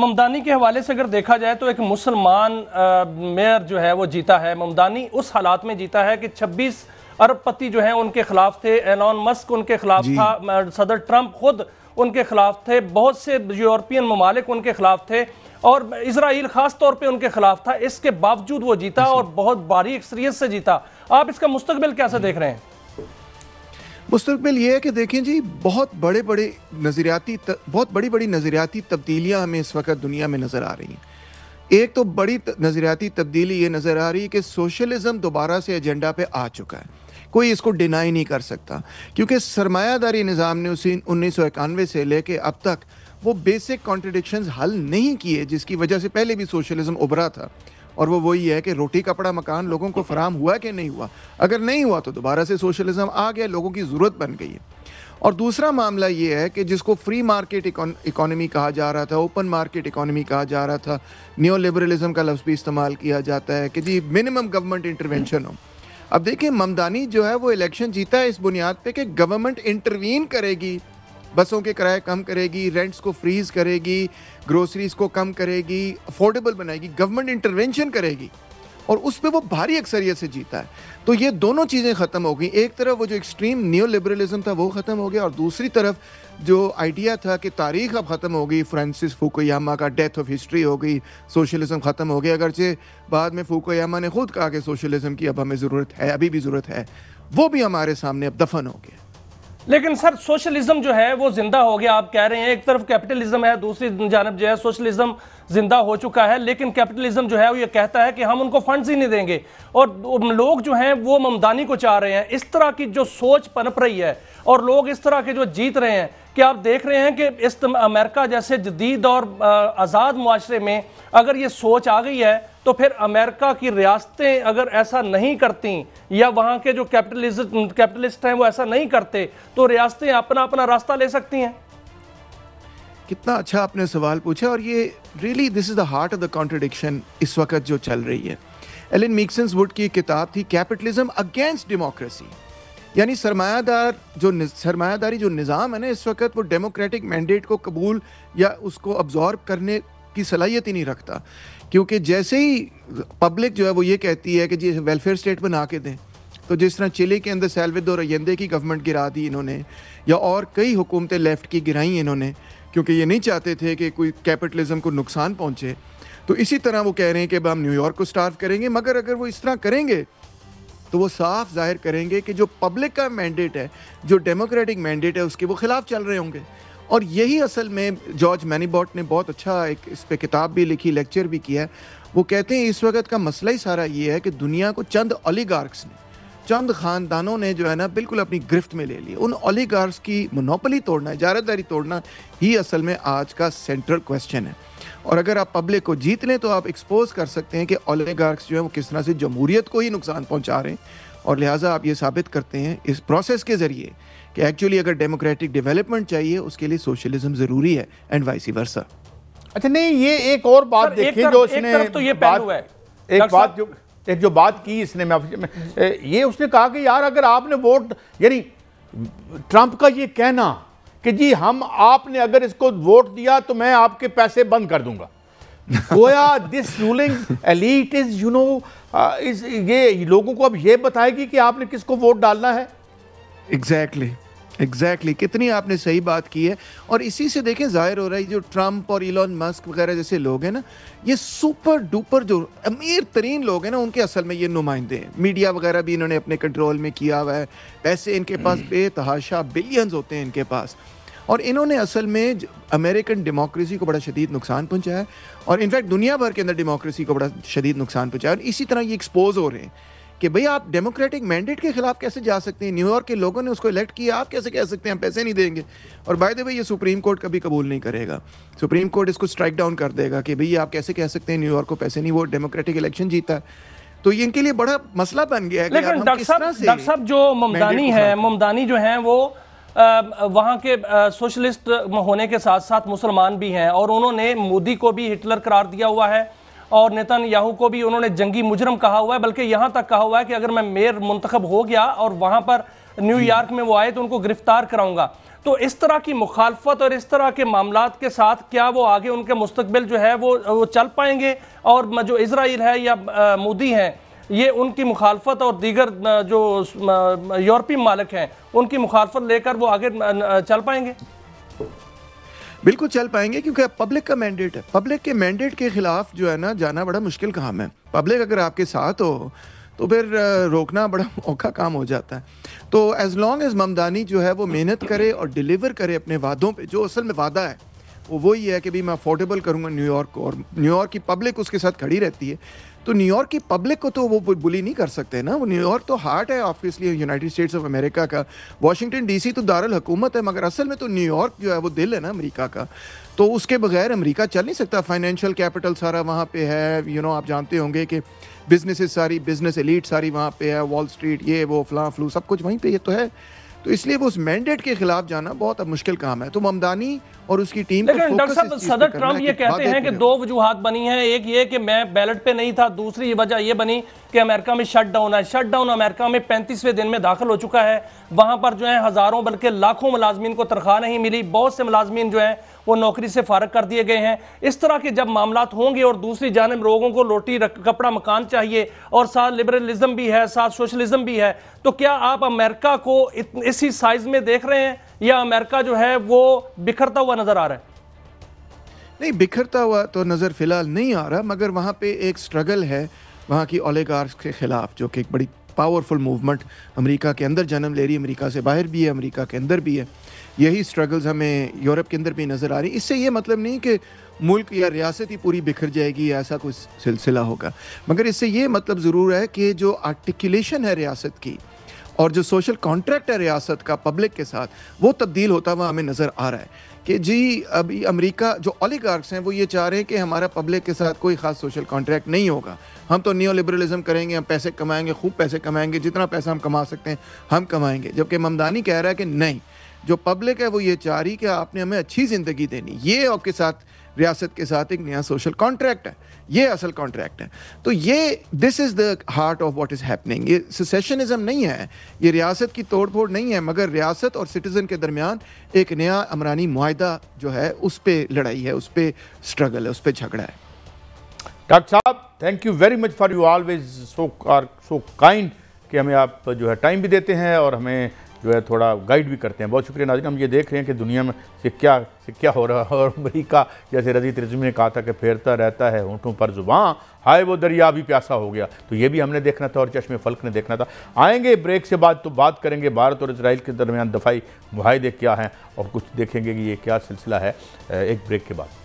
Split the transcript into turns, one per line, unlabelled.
ممدانی کے حوالے سے اگر دیکھا جائے تو ایک مسلمان میئر جو ہے وہ جیتا ہے. ممدانی اس حالات میں جیتا ہے کہ 26 ارب پتی جو ہیں ان کے خلاف تھے, ایلون مسک ان کے خلاف تھا, صدر ٹرمپ خود ان کے خلاف تھے, بہت سے یورپین ممالک ان کے خلاف تھے, اور اسرائیل خاص طور پہ ان کے خلاف تھا. اس کے باوجود وہ جیتا اور بہت بھاری اکثریت سے جیتا. آپ اس کا مستقبل کیسے دیکھ رہے ہیں؟
مستقبل یہ ہے کہ دیکھیں جی, بہت بڑی بڑی نظریاتی تبدیلیاں ہمیں اس وقت دنیا میں نظر آ رہی ہیں. ایک تو بڑی نظریاتی تبدیلی یہ نظر آ رہی ہے کہ سوشلزم دوبارہ سے ایجنڈا پہ آ چکا ہے. کوئی اس کو ڈینائی نہیں کر سکتا, کیونکہ سرمایہ داری نظام نے 1991 سے لے کے اب تک وہ بیسک کانٹرڈکشنز حل نہیں کیے, جس کی وجہ سے پہلے بھی سوشلزم ابھرا تھا. اور وہ وہی ہے کہ روٹی کپڑا مکان لوگوں کو فراہم ہوا کہ نہیں ہوا. اگر نہیں ہوا تو دوبارہ سے سوشلزم آ گیا, لوگوں کی ضرورت بن گئی ہے. اور دوسرا معاملہ یہ ہے کہ جس کو فری مارکیٹ اکانومی کہا جا رہا تھا, اوپن مارکیٹ اکانومی کہا جا رہا تھا, نیو لبرلزم کا لفظ بھی استعمال کیا جاتا ہے کہ جی منیمم گورنمنٹ انٹرونشن ہو. اب دیکھیں ممدانی جو ہے وہ الیکشن جیتا ہے اس بنیاد پہ کہ گورنمنٹ انٹروین کرے گی, بسوں کے کرائے کم کرے گی, رینٹس کو فریز کرے گی, گروسریز کو کم کرے گی, افورڈیبل بنائے گی, گورنمنٹ انٹرونشن کرے گی, اور اس پہ وہ بھاری اکثریت سے جیتا ہے. تو یہ دونوں چیزیں ختم ہو گئی. ایک طرف وہ جو ایکسٹریم نیو لبرلزم تھا وہ ختم ہو گیا, اور دوسری طرف جو آئیڈیا تھا کہ تاریخ اب ختم ہو گئی, فرانسس فوکویاما کا ڈیتھ آف ہسٹری ہو گئی, سوشلزم ختم ہو گیا. اگرچہ بعد میں فوکویاما نے خود کہا کہ سوشلزم کی اب ہمیں ضرورت ہے, ابھی بھی ضرورت ہے, وہ بھی ہمارے سامنے اب دفن ہو گیا.
لیکن سر سوشلزم جو ہے وہ زندہ ہو گیا, آپ کہہ رہے ہیں. ایک طرف کیپٹلزم ہے, دوسری جانب جو ہے سوشلزم زندہ ہو چکا ہے, لیکن کیپٹلزم جو ہے وہ یہ کہتا ہے کہ ہم ان کو فنڈز ہی نہیں دیں گے, اور لوگ جو ہیں وہ ممدانی کو چاہ رہے ہیں. اس طرح کی جو سوچ پنپ رہی ہے اور لوگ اس طرح کے جو جیت رہے ہیں, کہ آپ دیکھ رہے ہیں کہ اس امریکہ جیسے جدید اور آزاد معاشرے میں اگر یہ سوچ آ گئی ہے تو پھر امریکہ کی ریاستیں اگر ایسا نہیں کرتی, یا وہاں کے جو کیپٹلسٹ ہیں وہ ایسا نہیں کرتے, تو ریاستیں اپنا راستہ لے سکتی ہیں.
کتنا اچھا آپ نے سوال پوچھا, اور یہ really this is the heart of the contradiction اس وقت جو چل رہی ہے. ایلن میکسنز وڈ کی کتاب تھی کیپٹلزم اگینسٹ ڈیموکریسی, یعنی سرمایہ داری جو نظام ہے نا اس وقت, وہ ڈیموکریٹک مینڈیٹ کو قبول یا اس کو ابزارب کرنے کی صلاحیت ہی نہیں رکھتا. کیونکہ جیسے ہی پبلک جو ہے وہ یہ کہتی ہے کہ جی ویلفیئر اسٹیٹ بنا کے دیں, تو جس طرح چلی کے اندر سیلوادور ایندے کی گورنمنٹ گرا دی انہوں نے, یا اور کئی حکومتیں لیفٹ کی گرائیں انہوں نے, کیونکہ یہ نہیں چاہتے تھے کہ کوئی کیپٹلزم کو نقصان پہنچے. تو اسی طرح وہ کہہ رہے ہیں کہ ہم نیو یارک کو سٹارو کریں گے, مگر اگر وہ اس طرح کریں گے تو وہ صاف ظاہر کریں گے کہ جو پبلک کا مینڈیٹ ہے, جو ڈیموکریٹک مینڈیٹ ہے, اس کے وہ خلاف چل رہے ہوں گے. اور یہی اصل میں جارج مینیباٹ نے بہت اچھا ایک اس پہ کتاب بھی لکھی, لیکچر بھی کیا ہے. وہ کہتے ہیں اس وقت کا مسئلہ ہی سارا یہ ہے کہ دنیا کو چند اولیگارکس نے, چند خاندانوں نے جو ہے نا بالکل اپنی گرفت میں لے لی. ان اولیگارکس کی مونوپلی توڑنا, اجارت داری توڑنا ہی اصل میں آج کا سینٹرل کویسچن ہے. اور اگر آپ پبلک کو جیت لیں تو آپ ایکسپوز کر سکتے ہیں کہ اولیگارکس جو ہیں وہ کس طرح سے جمہوریت کو ہی نقصان پہنچا رہے ہیں, اور لہٰذا آپ یہ ثابت کرتے ہیں اس پروسیس کے ذریعے کہ ایکچولی اگر ڈیموکریٹک ڈیولپمنٹ چاہیے اس کے لیے سوشلزم ضروری ہے, اینڈ وائس ورسا.
اچھا نہیں, یہ ایک اور بات دیکھیں جو اس نے ایک جو بات کی اس نے, یہ اس نے کہا کہ یار اگر آپ نے ووٹ, یعنی ٹرمپ کا یہ کہنا کہ جی آپ نے اگر اس کو ووٹ دیا تو میں آپ کے پیسے بند کر دوں گا, گویا دس رولنگ ایلیٹ از یہ لوگوں کو اب یہ بتائے گی کہ آپ نے کس کو ووٹ ڈالنا ہے.
ایگزیکٹلی کتنی آپ نے صحیح بات کی ہے. اور اسی سے دیکھیں ظاہر ہو رہا ہے جو ٹرمپ اور ایلون مسک وغیرہ جیسے لوگ ہیں نا, یہ سپر ڈوپر جو امیر ترین لوگ ہیں نا, ان کے اصل میں یہ نمائندے ہیں. میڈیا وغیرہ بھی انہوں نے اپنے کنٹرول میں کیا ہوا ہے, پیسے ان کے پاس بے تحاشا بلینز ہوتے ہیں ان کے پاس, اور انہوں نے اصل میں امریکن ڈیموکریسی کو بڑا شدید نقصان پہنچایا ہے, اور انفیکٹ دنیا بھر کے اندر ڈیموکریسی کو بڑا شدید نقصان پہنچایا. اور اسی طرح یہ ایکسپوز ہو رہے ہیں کہ بھئی آپ ڈیموکریٹک مینڈیٹ کے خلاف کیسے جا سکتے ہیں, نیو یارک کے لوگوں نے اس کو الیکٹ کیا, آپ کیسے کہہ سکتے ہیں ہم پیسے نہیں دیں گے. اور بائی دی وے یہ سپریم کورٹ کبھی قبول نہیں کرے گا, سپریم کورٹ اس کو اسٹرائک ڈاؤن کر دے گا کہ بھئی آپ کیسے کہہ سکتے ہیں نیو یارک کو پیسے نہیں, وہ ڈیموکریٹک الیکشن جیتا ہے. تو یہ ان کے لیے بڑا مسئلہ بن گیا ہے.
لیکن ڈاکٹر صاحب جو ممدانی ہے, ممدانی جو ہیں وہ وہاں کے سوشلسٹ ہونے کے ساتھ ساتھ مسلمان بھی ہیں, اور انہوں نے مودی کو بھی ہٹلر قرار دیا ہوا ہے, اور نیتن یاہو کو بھی انہوں نے جنگی مجرم کہا ہوا ہے, بلکہ یہاں تک کہا ہوا ہے کہ اگر میں میئر منتخب ہو گیا اور وہاں پر نیو یارک میں وہ آئے تو ان کو گرفتار کراؤں گا. تو اس طرح کی مخالفت اور اس طرح کے معاملات کے ساتھ کیا وہ آگے ان کے مستقبل جو ہے وہ چل پائیں گے؟ اور جو اسرائیل ہے یا مودی ہیں یہ ان کی مخالفت اور دیگر جو یورپی ممالک ہیں ان کی مخالفت لے کر وہ آگے چل پائیں گے؟
بالکل چل پائیں گے، کیونکہ پبلک کا مینڈیٹ ہے. پبلک کے مینڈیٹ کے خلاف جو ہے نا جانا بڑا مشکل کام ہے. پبلک اگر آپ کے ساتھ ہو تو پھر روکنا بڑا اوکھا کام ہو جاتا ہے. تو ایز لانگ ایز ممدانی جو ہے وہ محنت کرے اور ڈیلیور کرے اپنے وعدوں پہ، جو اصل میں وعدہ ہے وہ وہی ہے کہ بھی میں افورڈیبل کروں گا نیو یارک کو، اور نیو یارک کی پبلک اس کے ساتھ کھڑی رہتی ہے. تو نیو یارک کی پبلک کو تو وہ بلی نہیں کر سکتے نا. وہ نیو یارک تو ہارٹ ہے obviously United States of America کا. واشنگٹن ڈی سی تو دارالحکومت ہے، مگر اصل میں تو نیو یارک جو ہے وہ دل ہے نا امریکہ کا. تو اس کے بغیر امریکہ چل نہیں سکتا. فائنینشیل کیپٹل سارا وہاں پہ ہے. آپ جانتے ہوں گے کہ بزنسز ساری، بزنس ایلیٹ ساری وہاں پہ ہے. وال اسٹریٹ یہ وہ فلاں فلو سب کچھ وہیں پہ یہ تو ہے. تو اس لیے وہ اس مینڈیٹ کے خلاف جانا بہت اب مشکل کام ہے. تو ممدانی اور اس کی ٹیم
لیکن ڈاکٹر صاحب صدر ٹرمپ یہ کہتے ہیں کہ 2 وجوہات بنی ہیں. ایک یہ کہ میں بیلٹ پہ نہیں تھا، دوسری وجہ یہ بنی کہ امریکہ میں شٹ ڈاؤن ہے. شٹ ڈاؤن امریکہ میں 35ویں دن میں داخل ہو چکا ہے. وہاں پر جو ہیں ہزاروں بلکہ لاکھوں ملازمین کو تنخواہ نہیں ملی. بہت سے ملازمین جو ہیں وہ نوکری سے فارغ کر دیے گئے ہیں. اس طرح کے جب معاملات ہوں گے اور دوسری جانب لوگوں کو روٹی کپڑا مکان چاہیے اور ساتھ لبرلزم بھی ہے، ساتھ سوشلزم بھی ہے، تو کیا آپ امریکہ کو اسی سائز میں دیکھ رہے ہیں یا امریکہ جو ہے وہ بکھرتا ہوا نظر آ رہا ہے؟
نہیں، بکھرتا ہوا تو نظر فی الحال نہیں آ رہا، مگر وہاں پہ ایک سٹرگل ہے وہاں کی اولیگارکس کے خلاف، جو کہ ایک بڑی پاورفل موومنٹ امریکہ کے اندر جنم لے رہی ہے. امریکہ سے باہر بھی ہے، امریکہ کے اندر بھی ہے. یہی سٹرگلز ہمیں یورپ کے اندر بھی نظر آ رہی. اس سے یہ مطلب نہیں کہ ملک یا ریاست ہی پوری بکھر جائے گی، ایسا کوئی سلسلہ ہوگا، مگر اس سے یہ مطلب ضرور ہے کہ جو آرٹیکولیشن ہے ریاست کی اور جو سوشل کانٹریکٹ ہے ریاست کا پبلک کے ساتھ، وہ تبدیل ہوتا ہوا ہمیں نظر آ رہا ہے. کہ جی ابھی امریکہ جو اولیگارکس ہیں وہ یہ چاہ رہے ہیں کہ ہمارا پبلک کے ساتھ کوئی خاص سوشل کانٹریکٹ نہیں ہوگا. ہم تو نیو لبرلزم کریں گے، ہم پیسے کمائیں گے، خوب پیسے کمائیں گے، جتنا پیسہ ہم کما سکتے ہیں ہم کمائیں گے. جبکہ ممدانی کہہ رہا ہے کہ نہیں، جو پبلک ہے وہ یہ چاہ رہی کہ آپ نے ہمیں اچھی زندگی دینی. یہ آپ کے ساتھ ریاست کے ساتھ ایک نیا سوشل کانٹریکٹ ہے، یہ اصل کانٹریکٹ ہے. تو یہ this is the heart of what is happening. یہ سیسیشنزم نہیں ہے، یہ ریاست کی توڑ پھوڑ نہیں ہے، مگر ریاست اور سٹیزن کے درمیان ایک نیا امرانی معاہدہ جو ہے اس پہ لڑائی ہے، اس پہ سٹرگل ہے، اس پہ جھگڑا ہے.
ڈاکٹر صاحب thank you very much for you always so kind کہ ہمیں آپ جو ہے ٹائم بھی دیتے ہیں اور ہمیں جو ہے تھوڑا گائیڈ بھی کرتے ہیں. بہت شکریہ. ناظرین، ہم یہ دیکھ رہے ہیں کہ دنیا میں سے کیا ہو رہا ہے، اور امریکہ جیسے رضی ترجمی نے کہا تھا کہ پھیرتا رہتا ہے ہونٹوں پر زباں، ہائے وہ دریا بھی پیاسا ہو گیا. تو یہ بھی ہم نے دیکھنا تھا اور چشم فلک نے دیکھنا تھا. آئیں گے بریک سے بعد تو بات کریں گے بھارت اور اسرائیل کے درمیان دفاعی معاہدے کیا ہیں اور کچھ دیکھیں گے کہ یہ کیا سلسلہ ہے ایک بریک کے بعد.